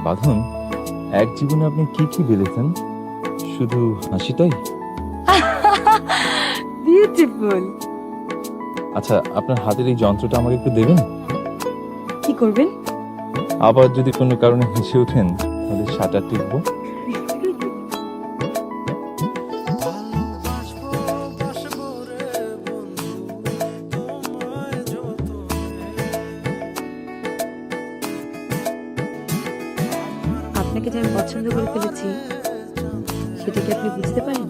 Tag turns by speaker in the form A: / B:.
A: বাঁধন, এক জীবনে আপনি কি কি বেড়েছেন? শুধু হাসিটাই?
B: বিউটিফুল।
A: আচ্ছা, আপনার হাতের এই যন্ত্রটা আমাকে একটু দেবেন?
B: কি করবেন?
A: আবার যদি কোনো কারণে হেসে ওঠেন তাহলে শাটার টিপবো।
B: আপনাকে যে আমি পছন্দ করে ফেলেছি সেটা কি আপনি বুঝতে পারেন?